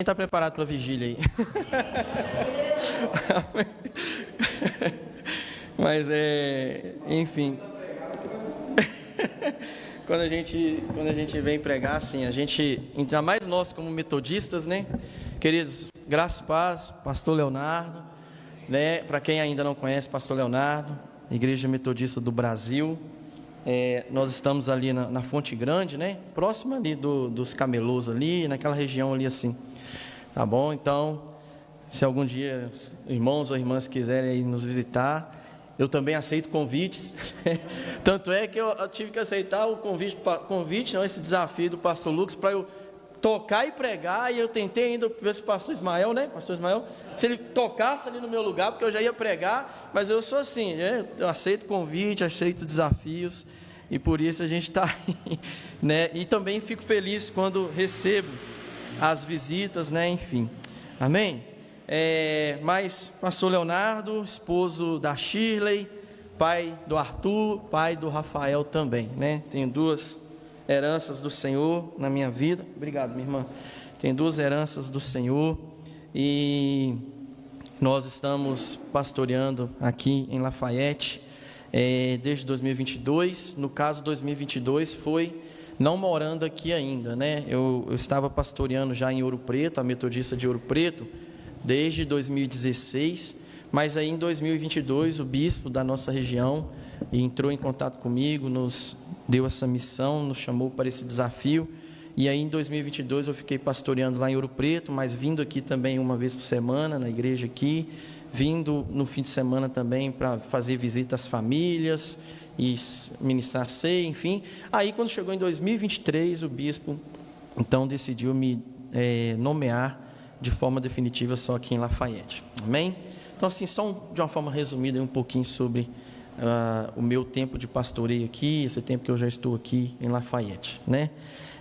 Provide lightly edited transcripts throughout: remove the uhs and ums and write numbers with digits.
Quem está preparado para a vigília aí? Mas enfim. Quando a gente vem pregar, assim, a gente, ainda mais nós como metodistas, né? Queridos, graça e paz, pastor Leonardo, né? Para quem ainda não conhece, pastor Leonardo, Igreja Metodista do Brasil. Nós estamos ali na Fonte Grande, né? Próximo ali dos camelôs ali, naquela região ali assim. Tá bom? Então, se algum dia irmãos ou irmãs quiserem ir nos visitar, eu também aceito convites. Tanto é que eu tive que aceitar o convite, não, esse desafio do pastor Lucas, para eu tocar e pregar. E eu tentei ainda ver se o pastor Ismael, né? Pastor Ismael, se ele tocasse ali no meu lugar, porque eu já ia pregar. Mas eu sou assim, né? Eu aceito convite, aceito desafios. E por isso a gente está aí, né? E também fico feliz quando recebo as visitas, né? Enfim, amém? Mas pastor Leonardo, esposo da Shirley, pai do Arthur, pai do Rafael também, né? Tenho duas heranças do Senhor na minha vida. Obrigado, minha irmã. Tenho duas heranças do Senhor e nós estamos pastoreando aqui em Lafayette desde 2022. No caso, 2022 foi não morando aqui ainda, né? Eu estava pastoreando já em Ouro Preto, a Metodista de Ouro Preto, desde 2016, mas aí em 2022 o bispo da nossa região entrou em contato comigo, nos deu essa missão, nos chamou para esse desafio, e aí em 2022 eu fiquei pastoreando lá em Ouro Preto, mas vindo aqui também uma vez por semana na igreja aqui, vindo no fim de semana também para fazer visita às famílias e ministrar ceia, enfim. Aí quando chegou em 2023, o bispo então decidiu me nomear de forma definitiva só aqui em Lafayette, amém? Então assim, só de uma forma resumida um pouquinho sobre o meu tempo de pastoreio aqui, esse tempo que eu já estou aqui em Lafayette, né?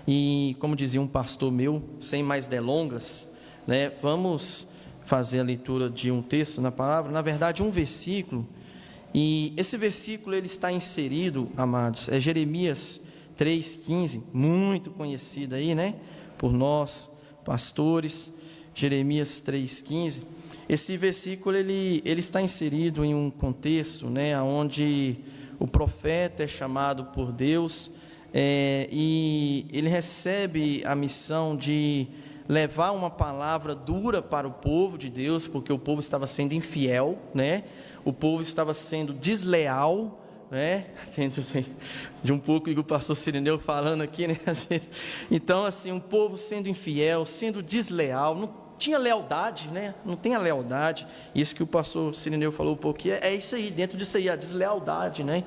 E como dizia um pastor meu, sem mais delongas, né? Vamos fazer a leitura de um texto na palavra, na verdade um versículo. E esse versículo ele está inserido, amados, Jeremias 3,15, muito conhecido aí, né? Por nós, pastores, Jeremias 3,15. Esse versículo ele está inserido em um contexto, né? Onde o profeta é chamado por Deus e ele recebe a missão de levar uma palavra dura para o povo de Deus, porque o povo estava sendo infiel, né? O povo estava sendo desleal, né? De um pouco que o pastor Cirineu falando aqui, né? Então, assim, um povo sendo infiel, sendo desleal, não tinha lealdade, né? Não tem a lealdade. Isso que o pastor Cirineu falou um pouco, é isso aí, dentro disso aí, a deslealdade, né?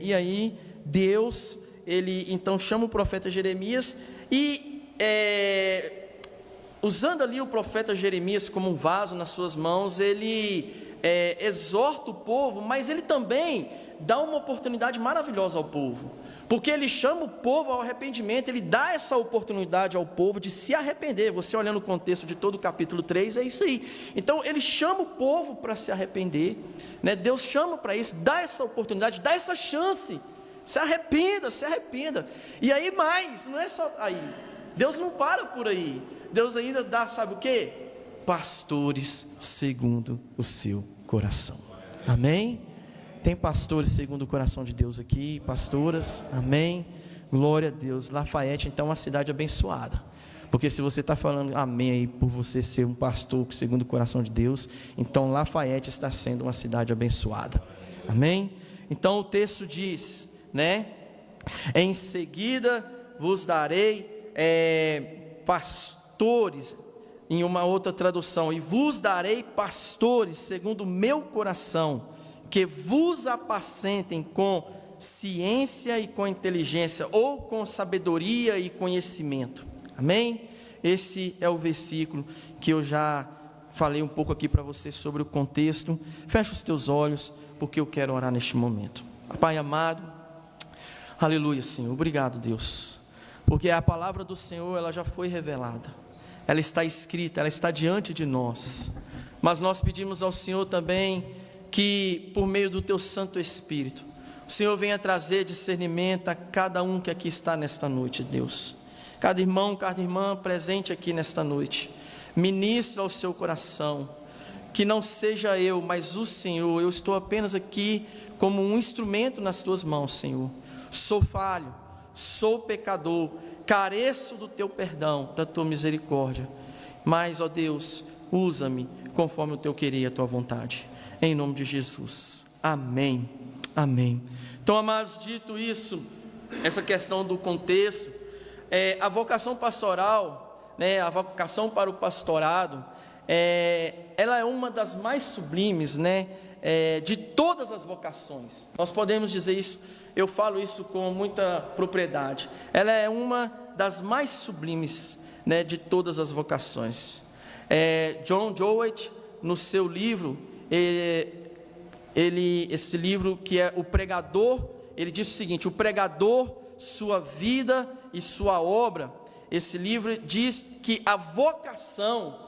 E aí, Deus, ele então chama o profeta Jeremias e usando ali o profeta Jeremias como um vaso nas suas mãos, ele exorta o povo, mas ele também dá uma oportunidade maravilhosa ao povo, porque ele chama o povo ao arrependimento, ele dá essa oportunidade ao povo de se arrepender. Você olhando o contexto de todo o capítulo 3, é isso aí. Então ele chama o povo para se arrepender, né? Deus chama para isso, dá essa oportunidade, dá essa chance, se arrependa, se arrependa. E aí mais, não é só aí, Deus não para por aí, Deus ainda dá, sabe o que? Pastores segundo o seu coração, amém? Tem pastores segundo o coração de Deus aqui, pastoras, amém? Glória a Deus. Lafayette então é uma cidade abençoada, porque se você está falando amém aí por você ser um pastor segundo o coração de Deus, então Lafayette está sendo uma cidade abençoada, amém? Então o texto diz, né? Em seguida vos darei pastores, em uma outra tradução, e vos darei pastores segundo o meu coração, que vos apacentem com ciência e com inteligência, ou com sabedoria e conhecimento, amém? Esse é o versículo que eu já falei um pouco aqui para você sobre o contexto. Fecha os teus olhos, porque eu quero orar neste momento. Pai amado, aleluia, Senhor, obrigado, Deus, porque a palavra do Senhor, ela já foi revelada, ela está escrita, ela está diante de nós, mas nós pedimos ao Senhor também que por meio do teu Santo Espírito, o Senhor venha trazer discernimento a cada um que aqui está nesta noite, Deus. cada irmão, cada irmã presente aqui nesta noite. Ministra ao seu coração, que não seja eu, mas o Senhor. Eu estou apenas aqui como um instrumento nas tuas mãos, Senhor. Sou falho, sou pecador, careço do teu perdão, da tua misericórdia, mas, ó Deus, usa-me conforme o teu querer e a tua vontade, em nome de Jesus, amém, amém. Então, amados, dito isso, essa questão do contexto, a vocação pastoral, a vocação para o pastorado, ela é uma das mais sublimes, de todas as vocações. Nós podemos dizer isso, eu falo isso com muita propriedade. Ela é uma das mais sublimes, de todas as vocações. John Jowett, no seu livro, esse livro que é O Pregador, ele diz o seguinte: o pregador, sua vida e sua obra. Esse livro diz que a vocação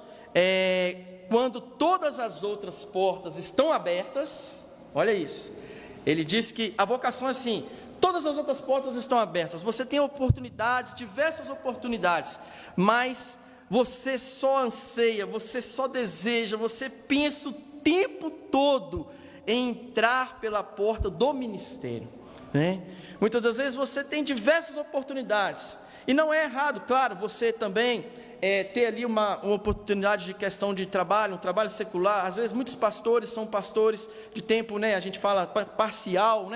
quando todas as outras portas estão abertas. Olha isso, ele diz que a vocação é assim: todas as outras portas estão abertas, você tem oportunidades, diversas oportunidades, mas você só anseia, você só deseja, você pensa o tempo todo em entrar pela porta do ministério, Muitas das vezes você tem diversas oportunidades, e não é errado, claro, você também ter ali uma oportunidade de questão de trabalho, um trabalho secular. Às vezes muitos pastores são pastores de tempo, a gente fala parcial,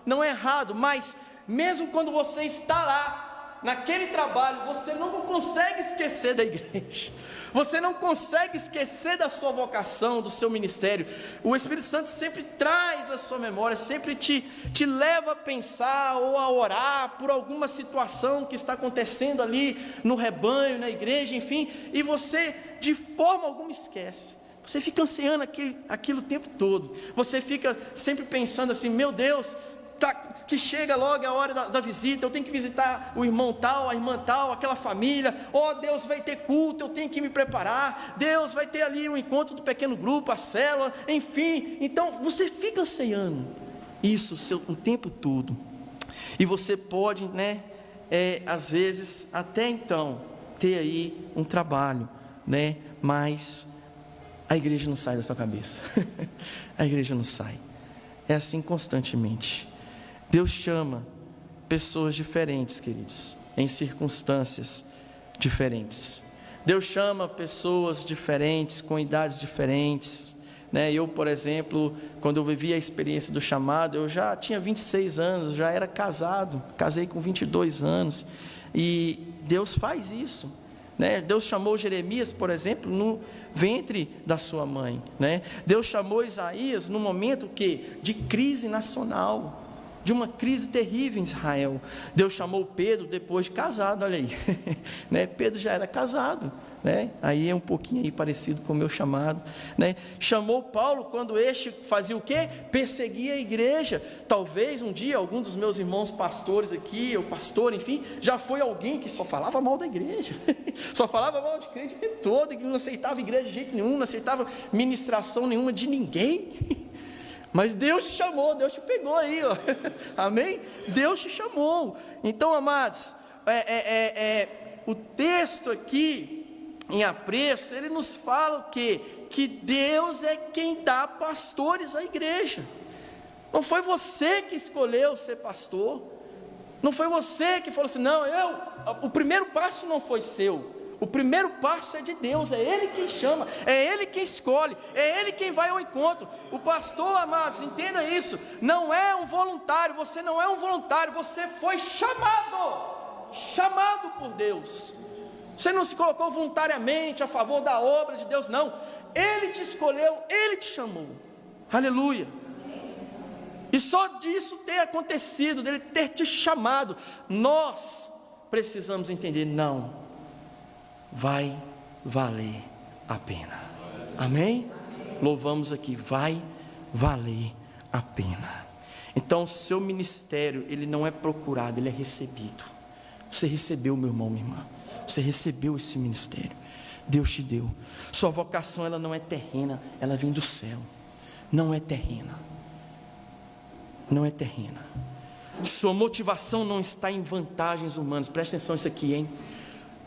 não é errado, mas mesmo quando você está lá, naquele trabalho, você não consegue esquecer da igreja, você não consegue esquecer da sua vocação, do seu ministério. O Espírito Santo sempre traz a sua memória, sempre te leva a pensar ou a orar por alguma situação que está acontecendo ali no rebanho, na igreja, enfim, e você de forma alguma esquece. Você fica ansiando aquilo o tempo todo, você fica sempre pensando assim: meu Deus, que chega logo a hora da visita, eu tenho que visitar o irmão tal, a irmã tal, aquela família. Deus vai ter culto, eu tenho que me preparar. Deus vai ter ali o encontro do pequeno grupo, a célula, enfim. Então você fica ansiando isso o tempo todo, e você pode, às vezes, até então, ter aí um trabalho, mas a igreja não sai da sua cabeça. A igreja não sai, é assim constantemente. Deus chama pessoas diferentes, queridos, em circunstâncias diferentes. Deus chama pessoas diferentes, com idades diferentes, Eu, por exemplo, quando eu vivi a experiência do chamado, eu já tinha 26 anos, já era casado, casei com 22 anos, e Deus faz isso, Deus chamou Jeremias, por exemplo, no ventre da sua mãe, Deus chamou Isaías no momento de crise nacional, de uma crise terrível em Israel. Deus chamou Pedro depois de casado, olha aí, Pedro já era casado, aí é um pouquinho aí parecido com o meu chamado, Chamou Paulo quando este fazia o quê? Perseguia a igreja. Talvez um dia algum dos meus irmãos pastores aqui, ou pastor, enfim, já foi alguém que só falava mal da igreja, só falava mal de crente o tempo todo, que não aceitava igreja de jeito nenhum, não aceitava ministração nenhuma de ninguém. Mas Deus te chamou, Deus te pegou aí, amém? Deus te chamou. Então, amados, o texto aqui, em apreço, ele nos fala o quê? Que Deus é quem dá pastores à igreja. Não foi você que escolheu ser pastor, não foi você que falou assim: não, o primeiro passo não foi seu. O primeiro passo é de Deus, é Ele quem chama, é Ele quem escolhe, é Ele quem vai ao encontro. O pastor, amados, entenda isso, não é um voluntário, você não é um voluntário, você foi chamado por Deus. Você não se colocou voluntariamente a favor da obra de Deus, não. Ele te escolheu, Ele te chamou, aleluia. E só disso ter acontecido, dele ter te chamado, nós precisamos entender: não, vai valer a pena, amém? Louvamos aqui, vai valer a pena. Então, o seu ministério, ele não é procurado, ele é recebido. Você recebeu, meu irmão, minha irmã, você recebeu esse ministério, Deus te deu. Sua vocação, ela não é terrena, ela vem do céu, não é terrena, não é terrena. Sua motivação não está em vantagens humanas, presta atenção nisso aqui, hein?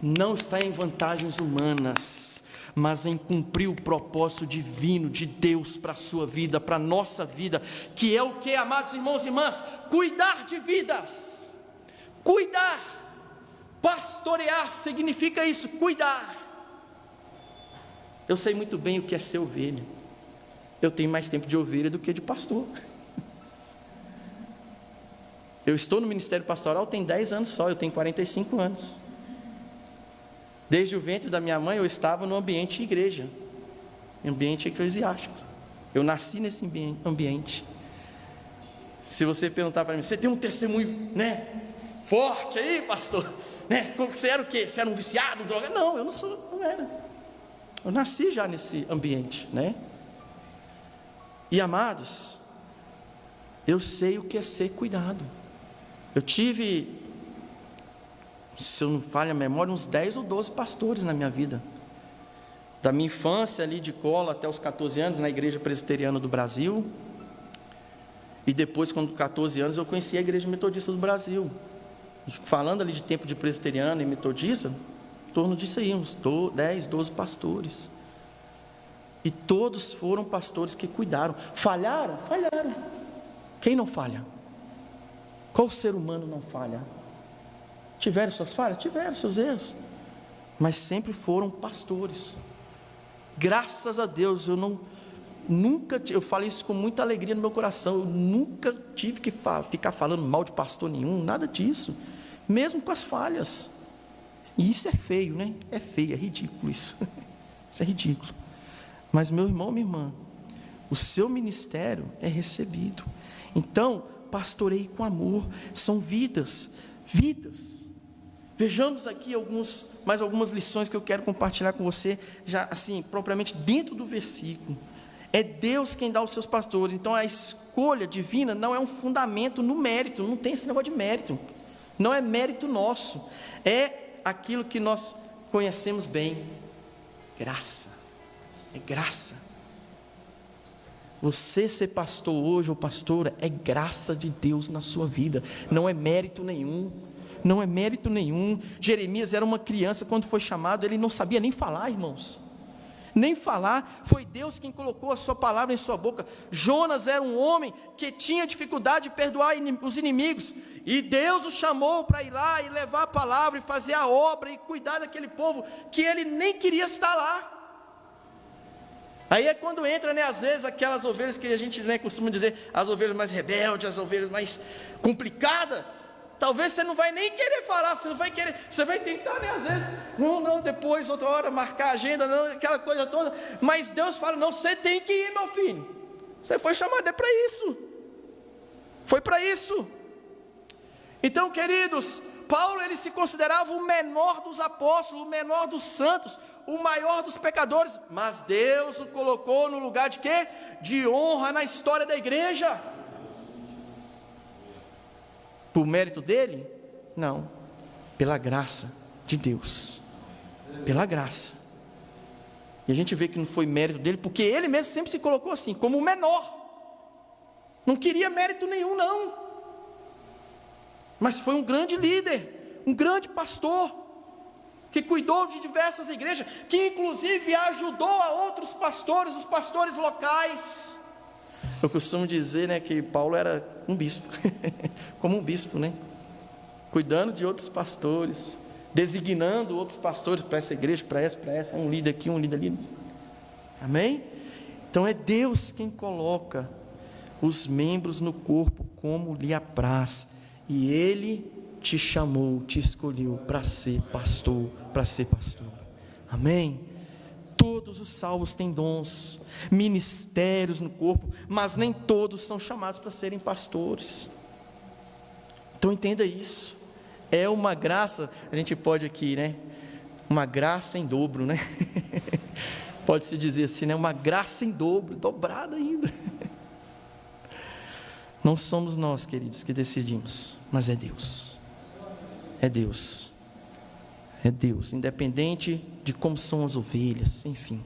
não está em vantagens humanas, mas em cumprir o propósito divino de Deus para a sua vida, para a nossa vida, que é o que, amados irmãos e irmãs? Cuidar de vidas. Cuidar, pastorear significa isso, cuidar. Eu sei muito bem o que é ser ovelha. Eu tenho mais tempo de ovelha do que de pastor. Eu estou no ministério pastoral tem 10 anos só, eu tenho 45 anos. Desde o ventre da minha mãe eu estava no ambiente de igreja, ambiente eclesiástico. Eu nasci nesse ambiente. Se você perguntar para mim, você tem um testemunho, forte aí, pastor, Você era o quê? Você era um viciado, droga? Não, eu não era. Eu nasci já nesse ambiente, E amados, eu sei o que é ser cuidado. Eu tive, se eu não falho a memória, uns 10 ou 12 pastores na minha vida. Da minha infância ali de colo até os 14 anos na Igreja Presbiteriana do Brasil. E depois, com 14 anos, eu conheci a Igreja Metodista do Brasil. E falando ali de tempo de presbiteriano e metodista, em torno disso aí, uns 10, 12 pastores. E todos foram pastores que cuidaram. Falharam? Falharam. Quem não falha? Qual ser humano não falha? Tiveram suas falhas? Tiveram seus erros. Mas sempre foram pastores. Graças a Deus, eu falo isso com muita alegria no meu coração. Eu nunca tive que ficar falando mal de pastor nenhum, nada disso. Mesmo com as falhas. E isso é feio, É feio, é ridículo isso. Isso é ridículo. Mas meu irmão, minha irmã, o seu ministério é recebido. Então, pastoreie com amor. São vidas. Vejamos aqui mais algumas lições que eu quero compartilhar com você, já assim, propriamente dentro do versículo. É Deus quem dá os seus pastores. Então a escolha divina não é um fundamento no mérito, não tem esse negócio de mérito. Não é mérito nosso, é aquilo que nós conhecemos bem. Graça. É graça. Você ser pastor hoje ou pastora é graça de Deus na sua vida, não é mérito nenhum. Não é mérito nenhum. Jeremias era uma criança, quando foi chamado, ele não sabia nem falar, irmãos. Nem falar, foi Deus quem colocou a sua palavra em sua boca. Jonas era um homem que tinha dificuldade de perdoar os inimigos, e Deus o chamou para ir lá e levar a palavra, e fazer a obra, e cuidar daquele povo, que ele nem queria estar lá. Aí é quando entra, às vezes, aquelas ovelhas que a gente costuma dizer, as ovelhas mais rebeldes, as ovelhas mais complicadas. Talvez você não vai nem querer falar, você vai tentar, às vezes, depois, outra hora, marcar a agenda, aquela coisa toda, mas Deus fala, não, você tem que ir, meu filho, você foi chamado, é para isso, foi para isso. Então, queridos, Paulo, ele se considerava o menor dos apóstolos, o menor dos santos, o maior dos pecadores, mas Deus o colocou no lugar de quê? De honra na história da igreja. Por mérito dele? Não, pela graça de Deus, pela graça. E a gente vê que não foi mérito dele, porque ele mesmo sempre se colocou assim, como o menor, não queria mérito nenhum não, mas foi um grande líder, um grande pastor, que cuidou de diversas igrejas, que inclusive ajudou a outros pastores, os pastores locais. Eu costumo dizer, que Paulo era um bispo, como um bispo, cuidando de outros pastores, designando outros pastores para essa igreja, para essa, um líder aqui, um líder ali. Amém? Então é Deus quem coloca os membros no corpo como lhe apraz, e Ele te chamou, te escolheu para ser pastor, Amém? Todos os salvos têm dons, ministérios no corpo, mas nem todos são chamados para serem pastores. Então entenda isso, é uma graça, a gente pode aqui, uma graça em dobro, pode-se dizer assim, uma graça em dobro, dobrada ainda. Não somos nós, queridos, que decidimos, mas é Deus, independente de como são as ovelhas, enfim,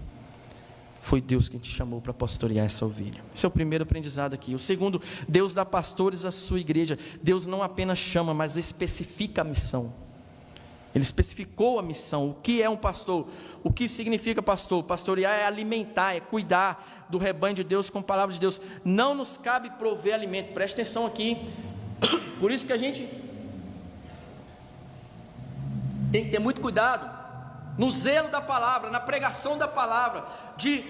foi Deus quem te chamou para pastorear essa ovelha. Esse é o primeiro aprendizado aqui. O segundo, Deus dá pastores à sua igreja. Deus não apenas chama, mas especifica a missão. Ele especificou a missão, o que é um pastor, o que significa pastor. Pastorear é alimentar, é cuidar do rebanho de Deus com a palavra de Deus. Não nos cabe prover alimento, preste atenção aqui. Por isso que a gente tem que ter muito cuidado no zelo da palavra, na pregação da palavra, de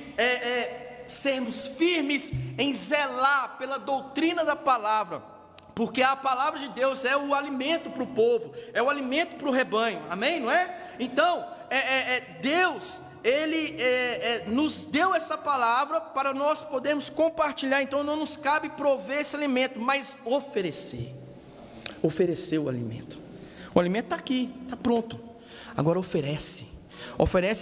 sermos firmes em zelar pela doutrina da palavra, porque a palavra de Deus é o alimento para o povo, é o alimento para o rebanho, amém? Não é? Então, Deus, Ele nos deu essa palavra para nós podermos compartilhar. Então não nos cabe prover esse alimento, mas oferecer o alimento. O alimento está aqui, está pronto, agora oferece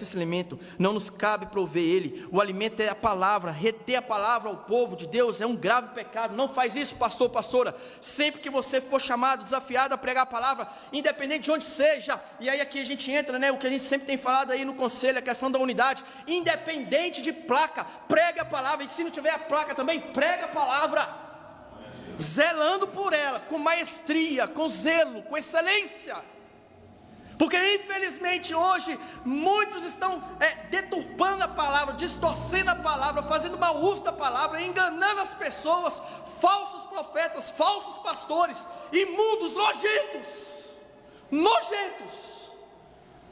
esse alimento. Não nos cabe prover ele. O alimento é a palavra. Reter a palavra ao povo de Deus é um grave pecado. Não faz isso, pastor, pastora. Sempre que você for chamado, desafiado a pregar a palavra, independente de onde seja, e aí aqui a gente entra, o que a gente sempre tem falado aí no conselho, a questão da unidade, independente de placa, pregue a palavra. E se não tiver a placa também, prega a palavra, zelando por ela, com maestria, com zelo, com excelência. Porque infelizmente hoje muitos estão deturpando a palavra, distorcendo a palavra, fazendo mau uso da palavra, enganando as pessoas, falsos profetas, falsos pastores, imundos, nojentos.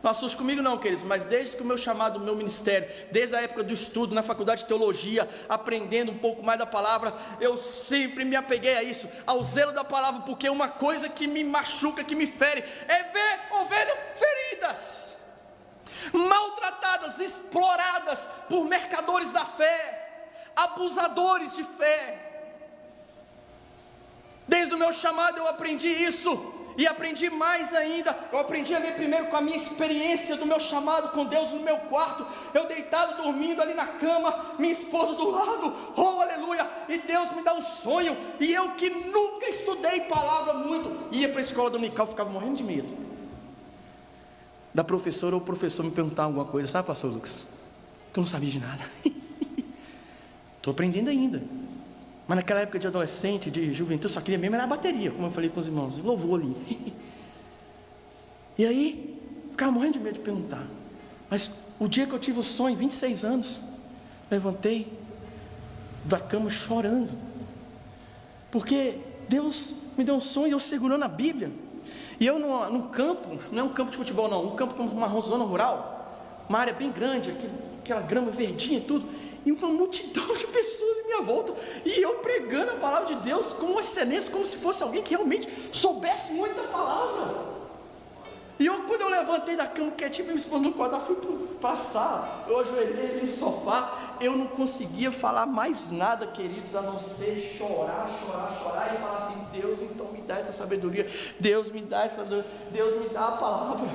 Não assuste comigo não, queridos, mas desde que o meu chamado, o meu ministério, desde a época do estudo na faculdade de teologia, aprendendo um pouco mais da palavra, eu sempre me apeguei a isso, ao zelo da palavra, porque uma coisa que me machuca, que me fere, é ver ovelhas feridas, maltratadas, exploradas por mercadores da fé, abusadores de fé. Desde o meu chamado eu aprendi isso. E aprendi mais ainda. Eu aprendi a ler primeiro com a minha experiência do meu chamado com Deus no meu quarto. Eu deitado, dormindo ali na cama, minha esposa do lado, oh aleluia, e Deus me dá um sonho. E eu que nunca estudei palavra muito, ia para a escola dominical, ficava morrendo de medo da professora ou o professor me perguntar alguma coisa, sabe, pastor Lucas? Que eu não sabia de nada. Estou aprendendo ainda. Mas naquela época de adolescente, de juventude, eu só queria mesmo era a bateria, como eu falei com os irmãos, louvor ali. E aí, ficava morrendo de medo de perguntar. Mas o dia que eu tive o sonho, 26 anos, levantei da cama chorando, porque Deus me deu um sonho e eu segurando a Bíblia. E eu num campo, não é um campo de futebol não, um campo com uma zona rural, uma área bem grande, aquela grama verdinha e tudo, e uma multidão de pessoas em minha volta, e eu pregando a palavra de Deus com excelência, como se fosse alguém que realmente soubesse muito da palavra. E quando eu levantei da cama, que é tipo minha esposa no quarto, fui passar, eu ajoelhei no sofá, eu não conseguia falar mais nada, queridos, a não ser chorar e falar assim: Deus, então me dá essa sabedoria, Deus me dá a palavra.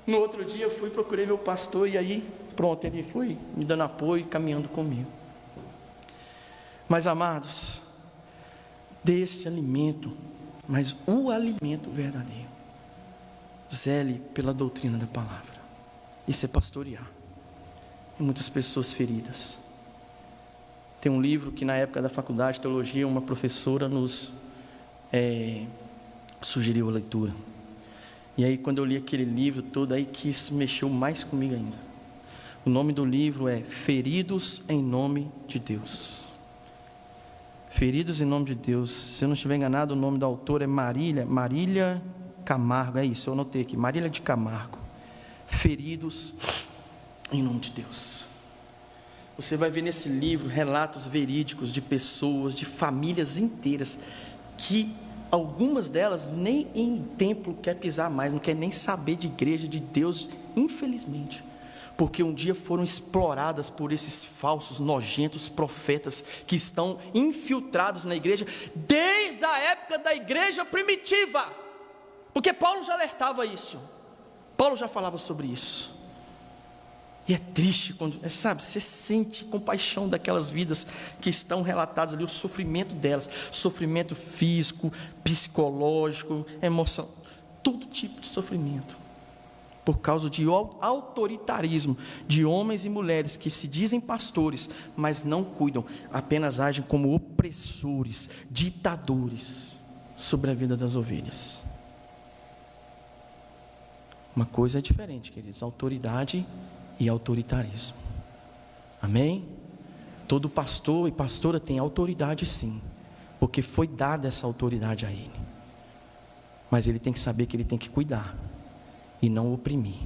No outro dia eu fui, procurei meu pastor, e aí pronto, ele foi me dando apoio, caminhando comigo. Mas amados, dê esse alimento, mas o alimento verdadeiro. Zele pela doutrina da palavra. Isso é pastorear. E muitas pessoas feridas. Tem um livro que na época da faculdade de teologia, uma professora nos sugeriu a leitura. E aí quando eu li aquele livro todo, aí que isso mexeu mais comigo ainda. O nome do livro é Feridos em Nome de Deus. Feridos em Nome de Deus. Se eu não estiver enganado, o nome da autora é Marília Camargo, é isso, eu anotei aqui, Marília de Camargo. Feridos em Nome de Deus. Você vai ver nesse livro relatos verídicos de pessoas, de famílias inteiras, que algumas delas nem em templo quer pisar mais, não quer nem saber de igreja, de Deus, infelizmente, porque um dia foram exploradas por esses falsos, nojentos profetas, que estão infiltrados na igreja, desde a época da igreja primitiva, porque Paulo já alertava isso, Paulo já falava sobre isso. E é triste quando, sabe, você sente compaixão daquelas vidas que estão relatadas ali, o sofrimento delas, sofrimento físico, psicológico, emocional, todo tipo de sofrimento, por causa de autoritarismo de homens e mulheres que se dizem pastores, mas não cuidam, apenas agem como opressores, ditadores sobre a vida das ovelhas. Uma coisa é diferente, queridos, autoridade e autoritarismo. Amém? Todo pastor e pastora tem autoridade sim, porque foi dada essa autoridade a ele. Mas ele tem que saber que ele tem que cuidar e não oprimir.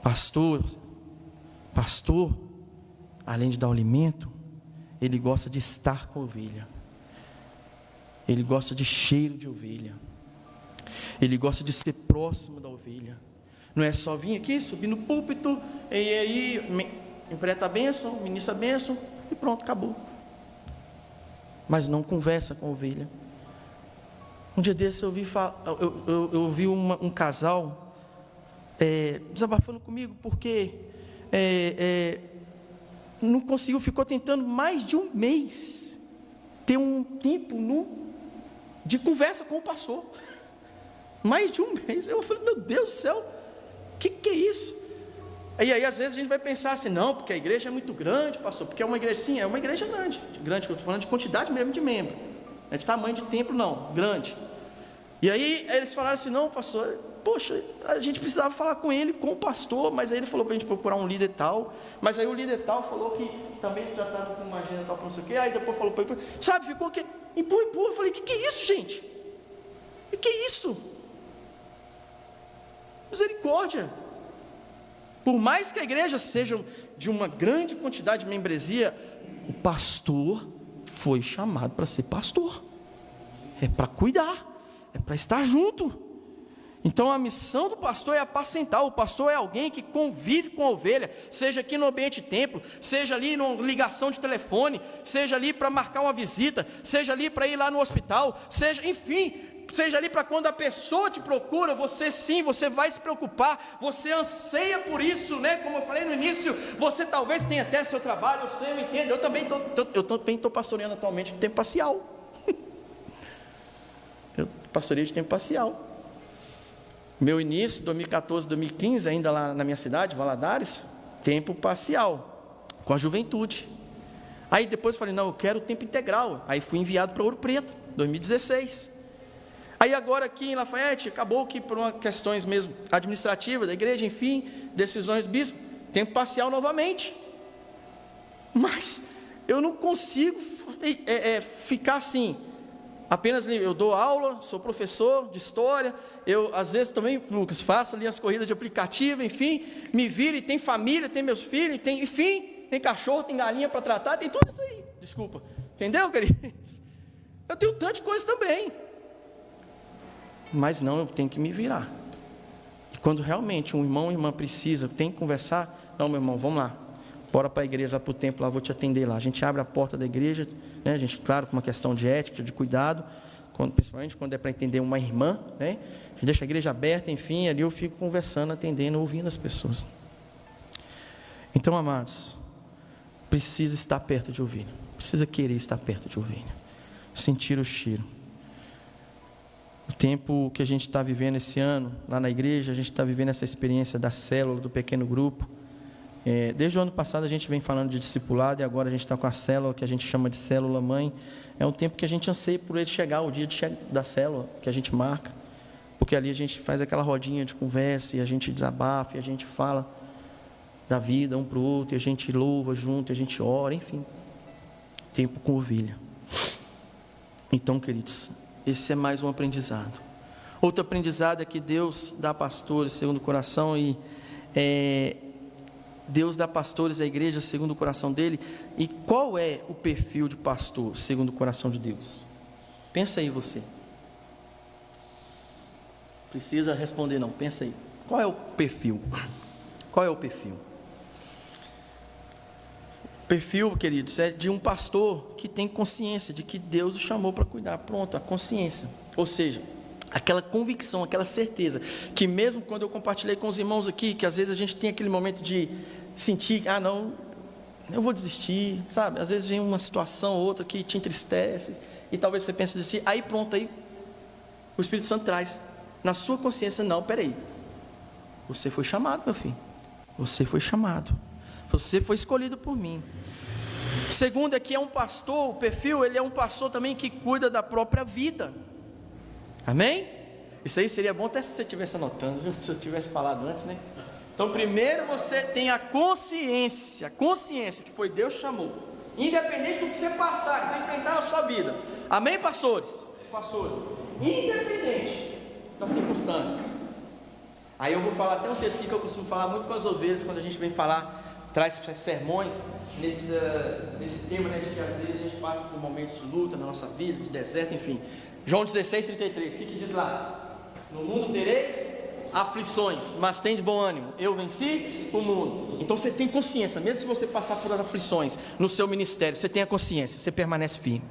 Pastor, além de dar o alimento, ele gosta de estar com a ovelha. Ele gosta de cheiro de ovelha. Ele gosta de ser próximo da ovelha. Não é só vir aqui, subir no púlpito, e aí empresta a bênção, ministra a bênção, e pronto, acabou. Mas não conversa com a ovelha. Um dia desse eu ouvi um casal desabafando comigo, porque não conseguiu, ficou tentando mais de um mês ter um tempo de conversa com o pastor. Mais de um mês. Eu falei, meu Deus do céu, o que é isso? E aí às vezes a gente vai pensar assim, não, porque a igreja é muito grande, pastor, porque é uma igreja, sim, é uma igreja grande, que eu estou falando de quantidade mesmo de membros, não é de tamanho de templo não, grande. E aí eles falaram assim, não, pastor, poxa, a gente precisava falar com ele, com o pastor, mas aí ele falou para a gente procurar um líder tal, mas aí o líder tal falou que também já estava com uma agenda tal, não sei o que, aí depois falou para ele, sabe, ficou aqui, empurra, eu falei, que é isso, gente? Que é isso? Misericórdia. Por mais que a igreja seja de uma grande quantidade de membresia, o pastor foi chamado para ser pastor, é para cuidar, é para estar junto. Então a missão do pastor é apacentar. O pastor é alguém que convive com a ovelha, seja aqui no ambiente templo, seja ali numa ligação de telefone, seja ali para marcar uma visita, seja ali para ir lá no hospital, seja ali para quando a pessoa te procura, você vai se preocupar, você anseia por isso, né? Como eu falei no início, você talvez tenha até seu trabalho, eu entendo, eu também estou pastoreando atualmente de tempo parcial. Eu pastoreio de tempo parcial. Meu início, 2014, 2015, ainda lá na minha cidade, Valadares, tempo parcial, com a juventude. Aí depois eu falei, não, eu quero tempo integral. Aí fui enviado para Ouro Preto, 2016. Aí agora aqui em Lafayette, acabou que por uma questões mesmo administrativas da igreja, enfim, decisões do bispo, tempo parcial novamente. Mas eu não consigo ficar assim, apenas eu dou aula, sou professor de história, eu às vezes também, Lucas, faço ali as corridas de aplicativo, enfim, me viro e tem família, tem meus filhos, tem cachorro, tem galinha para tratar, tem tudo isso aí, desculpa, entendeu, queridos? Eu tenho tantas coisas também. Mas não, eu tenho que me virar. E quando realmente um irmão ou irmã precisa, tem que conversar, não, meu irmão, vamos lá, bora para a igreja, para o templo, lá, vou te atender lá. A gente abre a porta da igreja, né? A gente, claro, com uma questão de ética, de cuidado, principalmente quando é para entender uma irmã, né? A gente deixa a igreja aberta, enfim, ali eu fico conversando, atendendo, ouvindo as pessoas. Então, amados, precisa estar perto de ovelha, precisa querer estar perto de ovelha, sentir o cheiro. O tempo que a gente está vivendo esse ano, lá na igreja, a gente está vivendo essa experiência da célula, do pequeno grupo. Desde o ano passado a gente vem falando de discipulado, e agora a gente está com a célula, que a gente chama de célula mãe. É um tempo que a gente anseia por ele chegar, o dia da célula, que a gente marca. Porque ali a gente faz aquela rodinha de conversa, e a gente desabafa, e a gente fala da vida um para o outro, e a gente louva junto, e a gente ora, enfim. Tempo com ovelha. Então, queridos, esse é mais um aprendizado. Outro aprendizado é que Deus dá pastores segundo o coração, e Deus dá pastores à igreja segundo o coração dele. E qual é o perfil de pastor segundo o coração de Deus? Pensa aí você. Precisa responder não, pensa aí. Qual é o perfil? Qual é o perfil? Perfil, queridos, é de um pastor que tem consciência de que Deus o chamou para cuidar. Pronto, a consciência. Ou seja, aquela convicção, aquela certeza, que mesmo quando eu compartilhei com os irmãos aqui, que às vezes a gente tem aquele momento de sentir, não, eu vou desistir, sabe? Às vezes vem uma situação ou outra que te entristece, e talvez você pense desistir, aí pronto, aí o Espírito Santo traz na sua consciência, não, peraí, você foi chamado, meu filho, você foi chamado, você foi escolhido por mim. Segundo, aqui é um pastor, o perfil, ele é um pastor também que cuida da própria vida, amém? Isso aí seria bom até se você estivesse anotando, viu? Se eu tivesse falado antes, né? Então, primeiro você tem a consciência que foi Deus que chamou, independente do que você passar, que você enfrentar na sua vida. Amém, pastores? Pastores, independente das circunstâncias. Aí eu vou falar até um texto aqui que eu costumo falar muito com as ovelhas, quando a gente vem falar, traz sermões nesse tema, né, de que às vezes a gente passa por momentos de luta na nossa vida, de deserto, enfim. João 16:33, o que diz lá? No mundo tereis aflições, mas tem de bom ânimo, eu venci o mundo. Então você tem consciência, mesmo se você passar por as aflições no seu ministério, você tem a consciência, você permanece firme.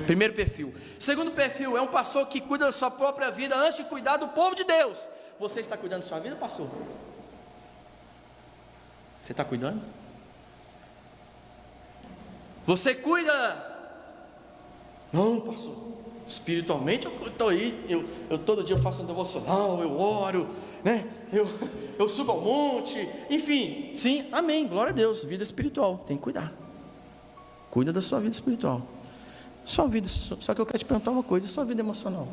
Primeiro perfil. Segundo perfil, é um pastor que cuida da sua própria vida antes de cuidar do povo de Deus. Você está cuidando da sua vida, pastor? Você está cuidando? Você cuida? Não, pastor. Espiritualmente eu estou aí. Eu todo dia eu faço um devocional, eu oro, né? Eu subo ao monte. Enfim, sim, amém. Glória a Deus. Vida espiritual, tem que cuidar. Cuida da sua vida espiritual. Sua vida, só que eu quero te perguntar uma coisa: sua vida emocional,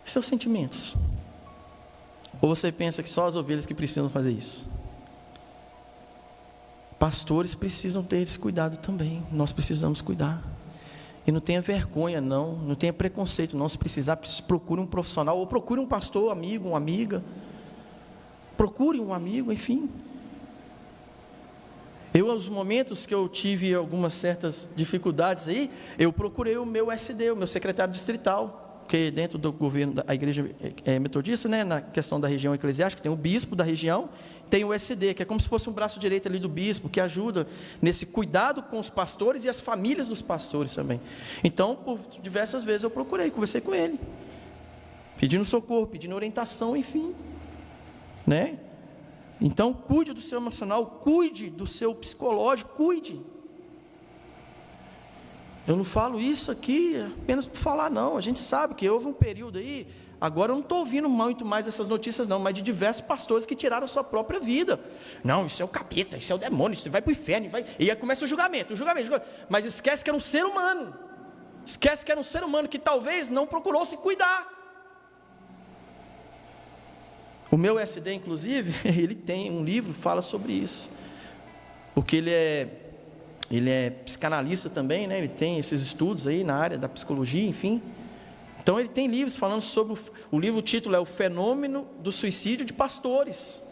seus sentimentos. Ou você pensa que só as ovelhas que precisam fazer isso? Pastores precisam ter esse cuidado também. Nós precisamos cuidar. E não tenha vergonha, não tenha preconceito, não. Se precisar, procure um profissional, ou procure um pastor, amigo, uma amiga. Procure um amigo, enfim. Aos momentos que eu tive algumas certas dificuldades aí, eu procurei o meu SD, o meu secretário distrital, porque dentro do governo da igreja metodista, né, na questão da região eclesiástica, tem o bispo da região, tem o SD, que é como se fosse um braço direito ali do bispo, que ajuda nesse cuidado com os pastores e as famílias dos pastores também. Então, por diversas vezes eu procurei, conversei com ele, pedindo socorro, pedindo orientação, enfim, né? Então, cuide do seu emocional, cuide do seu psicológico, cuide. Eu não falo isso aqui apenas por falar, não. A gente sabe que houve um período aí, agora eu não estou ouvindo muito mais essas notícias não, mas de diversos pastores que tiraram a sua própria vida. Não, isso é o capeta, isso é o demônio, isso vai para o inferno, e aí começa o julgamento, mas esquece que era um ser humano, que talvez não procurou se cuidar. O meu SD, inclusive, ele tem um livro que fala sobre isso, porque ele é psicanalista também, né? Ele tem esses estudos aí na área da psicologia, enfim. Então ele tem livros falando sobre, o livro, o título é O Fenômeno do Suicídio de Pastores.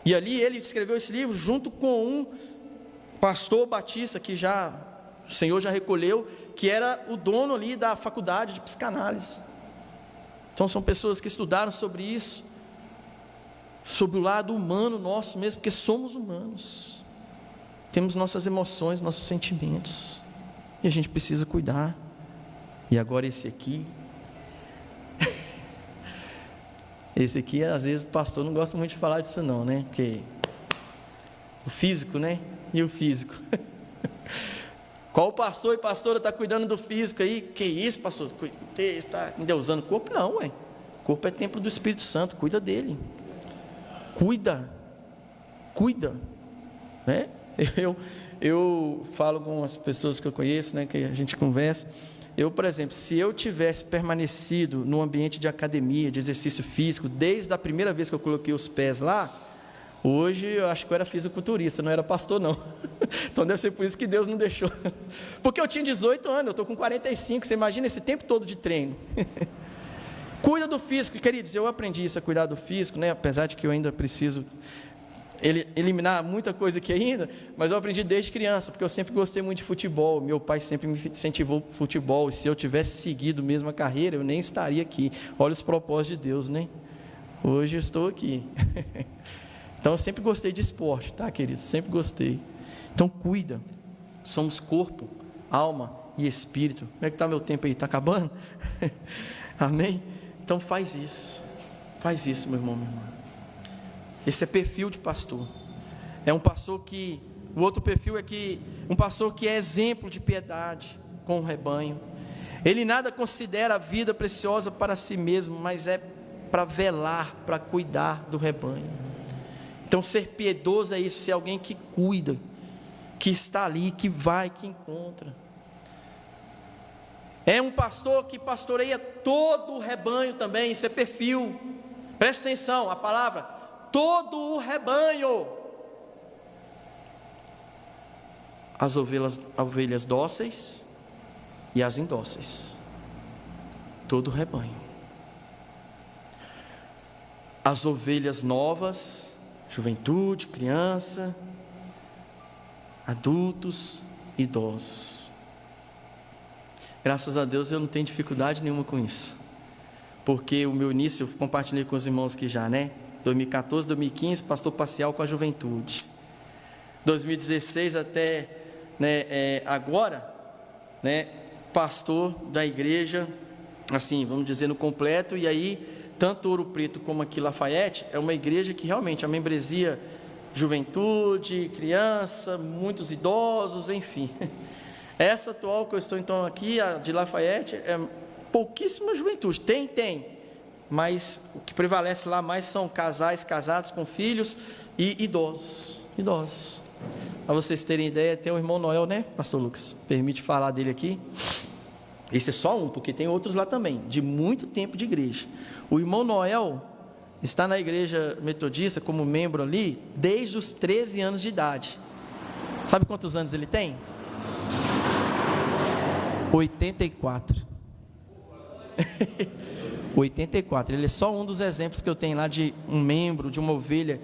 E ali ele escreveu esse livro junto com um pastor batista que o Senhor já recolheu, que era o dono ali da faculdade de psicanálise. Então são pessoas que estudaram sobre isso, sobre o lado humano nosso mesmo, porque somos humanos. Temos nossas emoções, nossos sentimentos, e a gente precisa cuidar. E agora esse aqui, às vezes o pastor não gosta muito de falar disso não, né? Porque o físico, né? E o físico. Qual pastor e pastora está cuidando do físico aí? Que isso, pastor? Está endeusando o corpo? Não, ué. O corpo é templo do Espírito Santo, cuida dele. Cuida, né? Eu falo com as pessoas que eu conheço, né, que a gente conversa. Por exemplo, se eu tivesse permanecido no ambiente de academia, de exercício físico, desde a primeira vez que eu coloquei os pés lá, hoje eu acho que eu era fisiculturista, não era pastor não. Então deve ser por isso que Deus não deixou. Porque eu tinha 18 anos, eu estou com 45, você imagina esse tempo todo de treino. Cuida do físico, queridos, eu aprendi isso, a cuidar do físico, né? Apesar de que eu ainda preciso eliminar muita coisa aqui ainda, mas eu aprendi desde criança, porque eu sempre gostei muito de futebol, meu pai sempre me incentivou futebol, e se eu tivesse seguido mesmo a carreira, eu nem estaria aqui. Olha os propósitos de Deus, né? Hoje eu estou aqui. Então eu sempre gostei de esporte, tá, queridos? Sempre gostei. Então cuida, somos corpo, alma e espírito. Como é que está meu tempo aí? Está acabando? Amém? Então faz isso, meu irmão, minha irmã. Esse é perfil de pastor. É um pastor que, o outro perfil é que, um pastor que é exemplo de piedade com o rebanho. Ele nada considera a vida preciosa para si mesmo, mas é para velar, para cuidar do rebanho. Então ser piedoso é isso, ser alguém que cuida, que está ali, que vai, que encontra. É um pastor que pastoreia todo o rebanho também, isso é perfil. Preste atenção, a palavra, todo o rebanho. As ovelhas dóceis e as indóceis. Todo o rebanho. As ovelhas novas, juventude, criança, adultos, idosos. Graças a Deus eu não tenho dificuldade nenhuma com isso. Porque o meu início, eu compartilhei com os irmãos que já, 2014, 2015, pastor parcial com a juventude. 2016 até agora, pastor da igreja, assim, vamos dizer, no completo. E aí, tanto Ouro Preto como aqui Lafayette, é uma igreja que realmente a membresia, juventude, criança, muitos idosos, enfim. Essa atual que eu estou então aqui, a de Lafayette, é pouquíssima juventude, tem, mas o que prevalece lá mais são casais casados com filhos e idosos. Para vocês terem ideia, tem o irmão Noel, pastor Lucas? Permite falar dele aqui? Esse é só um, porque tem outros lá também, de muito tempo de igreja. O irmão Noel está na igreja metodista como membro ali desde os 13 anos de idade. Sabe quantos anos ele tem? 84. 84. Ele é só um dos exemplos que eu tenho lá de um membro, de uma ovelha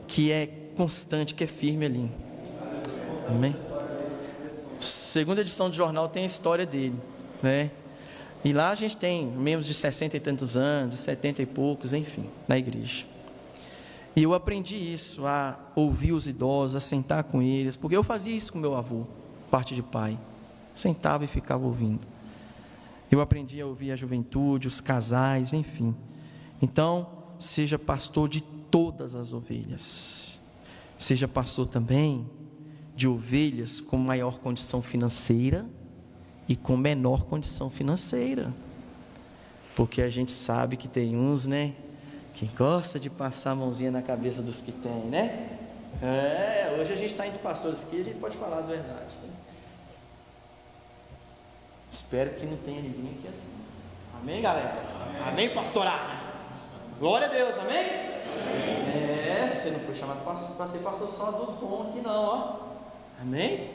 que é constante, que é firme ali. Amém? Segunda edição do jornal tem a história dele, E lá a gente tem membros de 60 e tantos anos, de 70 e poucos, enfim, na igreja. E eu aprendi isso, a ouvir os idosos, a sentar com eles, porque eu fazia isso com meu avô, parte de pai. Sentava e ficava ouvindo. Eu aprendi a ouvir a juventude, os casais, enfim. Então, seja pastor de todas as ovelhas. Seja pastor também de ovelhas com maior condição financeira e com menor condição financeira. Porque a gente sabe que tem uns, que gosta de passar a mãozinha na cabeça dos que tem, hoje a gente está entre pastores aqui, a gente pode falar as verdades. Espero que não tenha ninguém aqui assim. Amém, galera? Amém, pastorada? Glória a Deus, amém? Você não foi chamado para ser pastor só dos bons aqui não, Amém?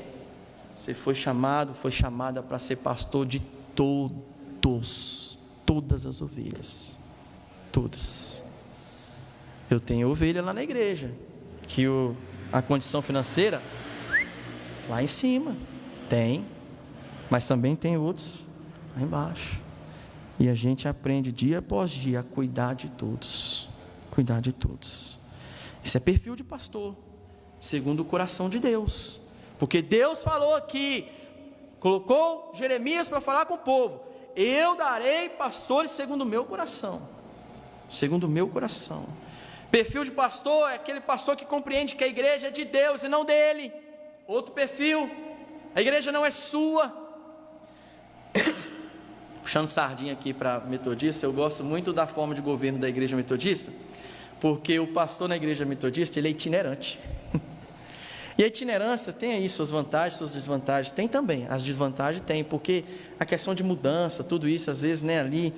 Você foi chamada para ser pastor de todas as ovelhas. Todas. Eu tenho ovelha lá na igreja, que a condição financeira, lá em cima, tem. Mas também tem outros lá embaixo. E a gente aprende dia após dia a cuidar de todos. Cuidar de todos. Isso é perfil de pastor, segundo o coração de Deus. Porque Deus falou aqui, colocou Jeremias para falar com o povo: eu darei pastores segundo o meu coração. Segundo o meu coração. Perfil de pastor é aquele pastor que compreende que a igreja é de Deus e não dele. Outro perfil: a igreja não é sua. Puxando sardinha aqui para metodista, eu gosto muito da forma de governo da igreja metodista, porque o pastor na igreja metodista, ele é itinerante. E a itinerância tem aí suas vantagens, suas desvantagens. Tem também, as desvantagens tem, porque a questão de mudança, tudo isso, às vezes, ali,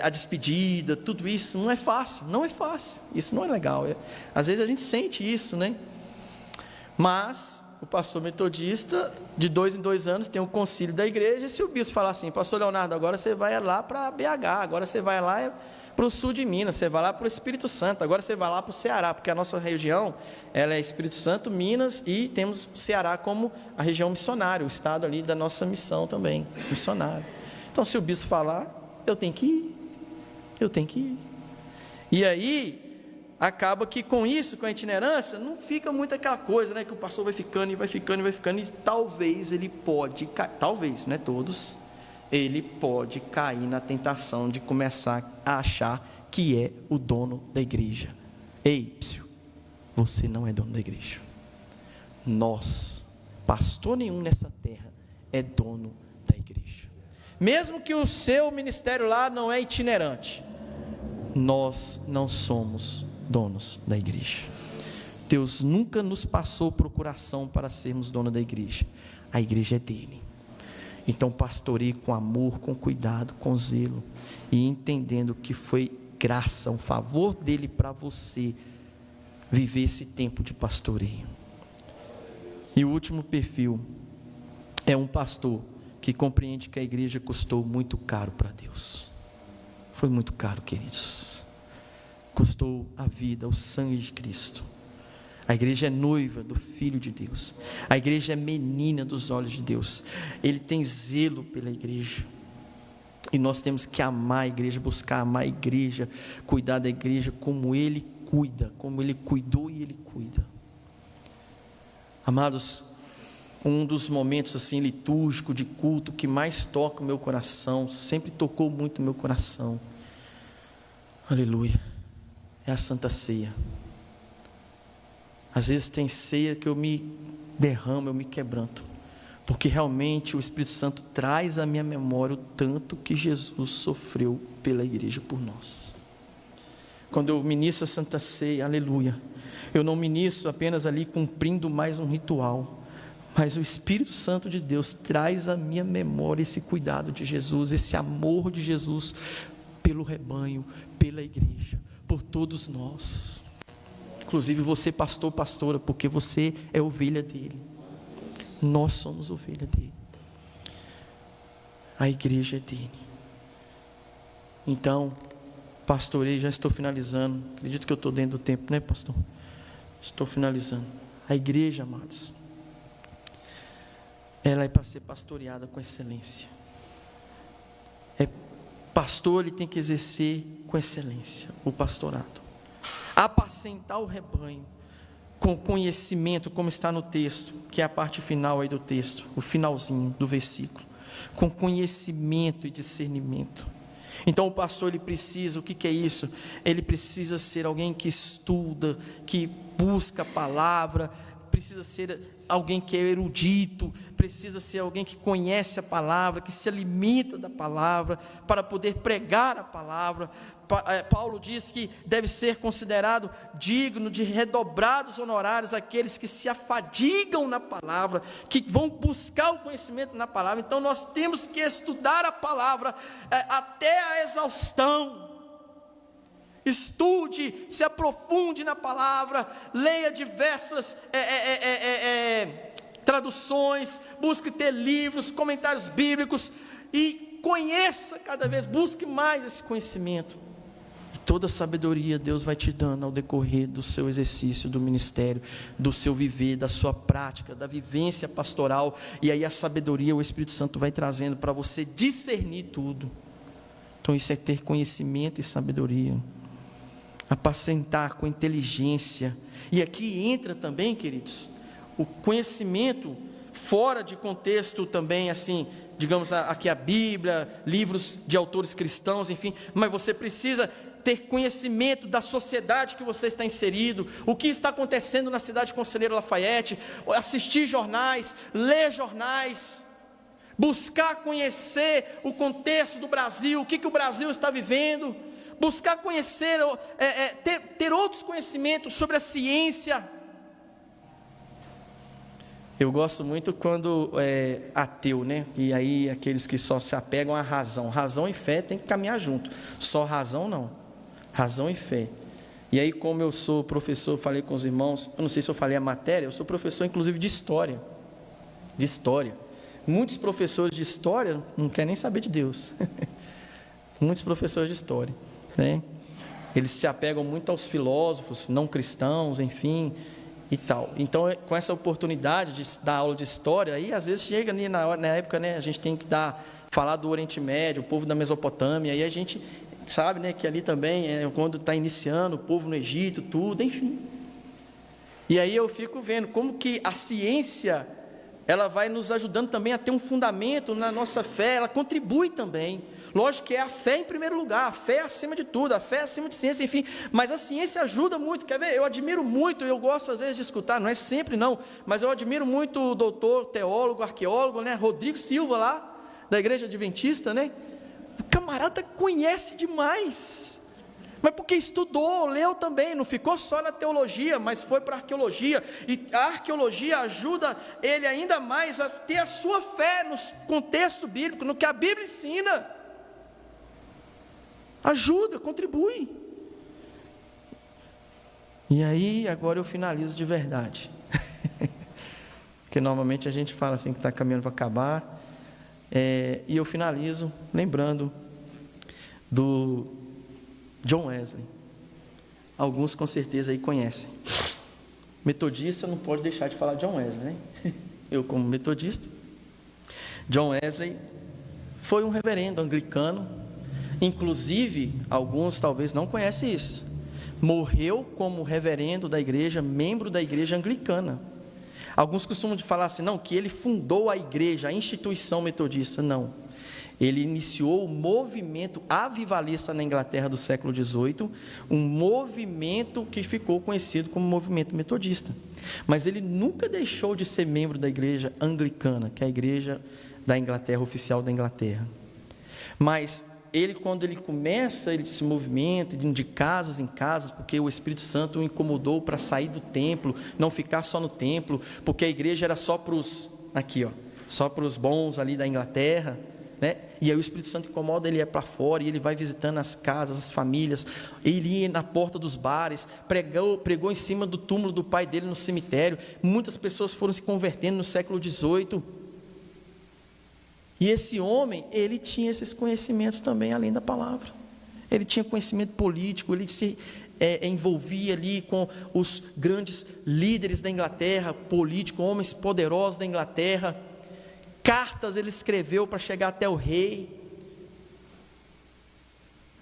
a despedida, tudo isso, não é fácil, isso não é legal. Às vezes a gente sente isso, Mas o pastor metodista, de 2 em 2 anos, tem um concílio da igreja, e se o bispo falar assim: pastor Leonardo, agora você vai lá para BH, agora você vai lá para o sul de Minas, você vai lá para o Espírito Santo, agora você vai lá para o Ceará, porque a nossa região, ela é Espírito Santo, Minas, e temos o Ceará como a região missionária, o estado ali da nossa missão também, missionário. Então, se o bispo falar, eu tenho que ir. E aí, acaba que com isso, com a itinerância, não fica muito aquela coisa, que o pastor vai ficando, e talvez ele pode, talvez, não é todos, ele pode cair na tentação de começar a achar que é o dono da igreja. Ei, psiu, você não é dono da igreja. Nós, pastor nenhum nessa terra, é dono da igreja. Mesmo que o seu ministério lá não é itinerante, nós não somos donos da igreja. Deus nunca nos passou procuração para sermos dono da igreja. A igreja é dele. Então pastoreie com amor, com cuidado, com zelo, e entendendo que foi graça, um favor dele para você viver esse tempo de pastoreio. E o último perfil é um pastor que compreende que a igreja custou muito caro para Deus. Foi muito caro, queridos. Custou a vida, o sangue de Cristo. A igreja é noiva do Filho de Deus. A igreja é menina dos olhos de Deus. Ele tem zelo pela igreja. E nós temos que amar a igreja, buscar amar a igreja, cuidar da igreja como Ele cuida, como Ele cuidou e Ele cuida. Amados, um dos momentos assim litúrgicos de culto que mais toca o meu coração, sempre tocou muito o meu coração, aleluia, é a Santa Ceia. Às vezes tem ceia que eu me derramo, eu me quebranto, porque realmente o Espírito Santo traz à minha memória o tanto que Jesus sofreu pela igreja por nós. Quando eu ministro a Santa Ceia, aleluia, eu não ministro apenas ali cumprindo mais um ritual, mas o Espírito Santo de Deus traz à minha memória esse cuidado de Jesus, esse amor de Jesus pelo rebanho, pela igreja, por todos nós. Inclusive você, pastor, pastora, porque você é ovelha dele. Nós somos ovelha dele. A igreja é dele. Então, pastorei, já estou finalizando. Acredito que eu estou dentro do tempo, né, pastor? Estou finalizando. A igreja, amados, ela é para ser pastoreada com excelência. Pastor, ele tem que exercer com excelência o pastorado. Apacentar o rebanho com conhecimento, como está no texto, que é a parte final aí do texto, o finalzinho do versículo, com conhecimento e discernimento. Então o pastor, ele precisa, o que é isso? Ele precisa ser alguém que estuda, que busca a palavra, precisa ser alguém que é erudito, precisa ser alguém que conhece a palavra, que se alimenta da palavra, para poder pregar a palavra. Paulo diz que deve ser considerado digno de redobrados honorários aqueles que se afadigam na palavra, que vão buscar o conhecimento na palavra. Então nós temos que estudar a palavra até a exaustão. Estude, se aprofunde na palavra, leia diversas traduções, busque ter livros, comentários bíblicos e conheça cada vez, busque mais esse conhecimento. E toda sabedoria Deus vai te dando ao decorrer do seu exercício, do ministério, do seu viver, da sua prática, da vivência pastoral. E aí a sabedoria, o Espírito Santo vai trazendo para você discernir tudo. Então isso é ter conhecimento e sabedoria. Apacentar com inteligência. E aqui entra também, queridos, o conhecimento fora de contexto também, assim, digamos aqui a Bíblia, livros de autores cristãos, enfim, mas você precisa ter conhecimento da sociedade que você está inserido, o que está acontecendo na cidade de Conselheiro Lafayette, assistir jornais, ler jornais, buscar conhecer o contexto do Brasil, o que o Brasil está vivendo, buscar conhecer, ter outros conhecimentos sobre a ciência. Eu gosto muito quando é ateu, né? E aí aqueles que só se apegam à razão. Razão e fé tem que caminhar junto. Só razão não. Razão e fé. E aí, como eu sou professor, falei com os irmãos, eu não sei se eu falei a matéria, eu sou professor inclusive de história. De história. Muitos professores de história não querem nem saber de Deus. Muitos professores de história, né? Eles se apegam muito aos filósofos não cristãos, enfim, e tal. Então, com essa oportunidade de dar aula de história, aí às vezes chega ali na época, né, a gente tem que falar do Oriente Médio, o povo da Mesopotâmia, aí a gente sabe, né, que ali também é quando está iniciando o povo no Egito, tudo, enfim. E aí eu fico vendo como que a ciência, ela vai nos ajudando também a ter um fundamento na nossa fé, ela contribui também. Lógico que é a fé em primeiro lugar, a fé acima de tudo, a fé acima de ciência, enfim, mas a ciência ajuda muito, quer ver? Eu admiro muito, eu gosto às vezes de escutar, não é sempre não, mas eu admiro muito o doutor, teólogo, arqueólogo, né, Rodrigo Silva lá, da Igreja Adventista, né? O camarada conhece demais, Mas porque estudou, leu também, não ficou só na teologia, mas foi para a arqueologia, e a arqueologia ajuda ele ainda mais a ter a sua fé no contexto bíblico, no que a Bíblia ensina. Ajuda, contribui. E aí, agora eu finalizo de verdade. Porque normalmente a gente fala assim que está caminhando para acabar. E eu finalizo lembrando do John Wesley. Alguns com certeza aí conhecem. Metodista não pode deixar de falar de John Wesley, né? Eu como metodista. John Wesley foi um reverendo anglicano. Inclusive, alguns talvez não conhecem isso. Morreu como reverendo da igreja, membro da igreja anglicana. Alguns costumam falar assim, não, que ele fundou a igreja, a instituição metodista. Não. Ele iniciou o movimento avivalista na Inglaterra do século XVIII, um movimento que ficou conhecido como movimento metodista. Mas ele nunca deixou de ser membro da igreja anglicana, que é a igreja da Inglaterra, oficial da Inglaterra. Mas ele, quando ele começa esse movimento, indo de casas em casas, porque o Espírito Santo o incomodou para sair do templo, não ficar só no templo, porque a igreja era só para os, só para os bons ali da Inglaterra, né? E aí o Espírito Santo incomoda, ele é para fora, e ele vai visitando as casas, as famílias, ele ia na porta dos bares, pregou em cima do túmulo do pai dele no cemitério, muitas pessoas foram se convertendo no século XVIII, e esse homem, ele tinha esses conhecimentos também, além da palavra. Ele tinha conhecimento político, ele se envolvia ali com os grandes líderes da Inglaterra, políticos, homens poderosos da Inglaterra. Cartas ele escreveu para chegar até o rei.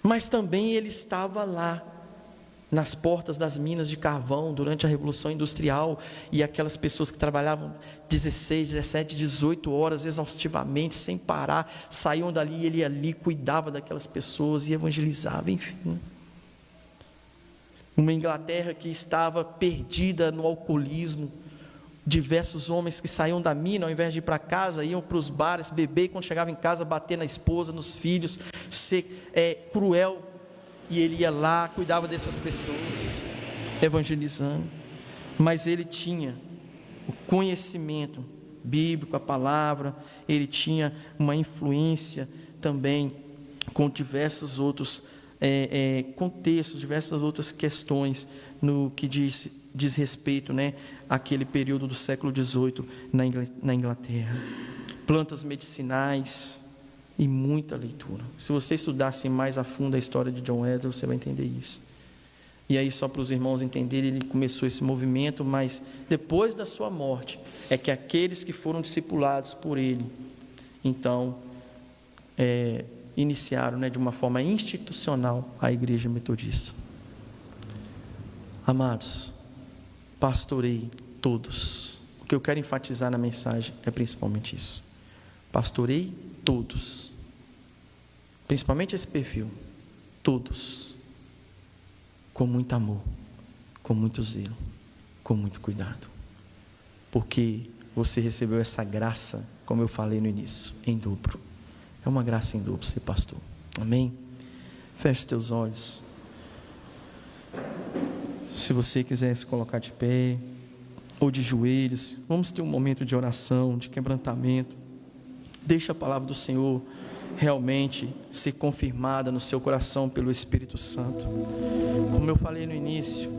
Mas também ele estava lá, nas portas das minas de carvão, durante a Revolução Industrial, e aquelas pessoas que trabalhavam 16, 17, 18 horas, exaustivamente, sem parar, saíam dali, ele ali, cuidava daquelas pessoas, e evangelizava, enfim. Uma Inglaterra que estava perdida no alcoolismo, diversos homens que saíam da mina, ao invés de ir para casa, iam para os bares, beber, e quando chegavam em casa, bater na esposa, nos filhos, ser cruel. E ele ia lá, cuidava dessas pessoas, evangelizando. Mas ele tinha o conhecimento bíblico, a palavra, ele tinha uma influência também com diversos outros contextos, diversas outras questões no que diz respeito, né, àquele período do século XVIII na Inglaterra. Plantas medicinais e muita leitura. Se você estudasse mais a fundo a história de John Wesley, você vai entender isso. E aí, só para os irmãos entenderem, ele começou esse movimento, mas depois da sua morte, é que aqueles que foram discipulados por ele, então, iniciaram, né, de uma forma institucional a igreja metodista. Amados, pastorei todos. O que eu quero enfatizar na mensagem é principalmente isso. Pastorei todos, principalmente esse perfil, todos, com muito amor, com muito zelo, com muito cuidado, porque você recebeu essa graça, como eu falei no início, em dobro. É uma graça em dobro ser pastor. Amém? Feche teus olhos. Se você quiser se colocar de pé ou de joelhos, vamos ter um momento de oração, de quebrantamento. Deixa a palavra do Senhor realmente ser confirmada no seu coração pelo Espírito Santo. Como eu falei no início,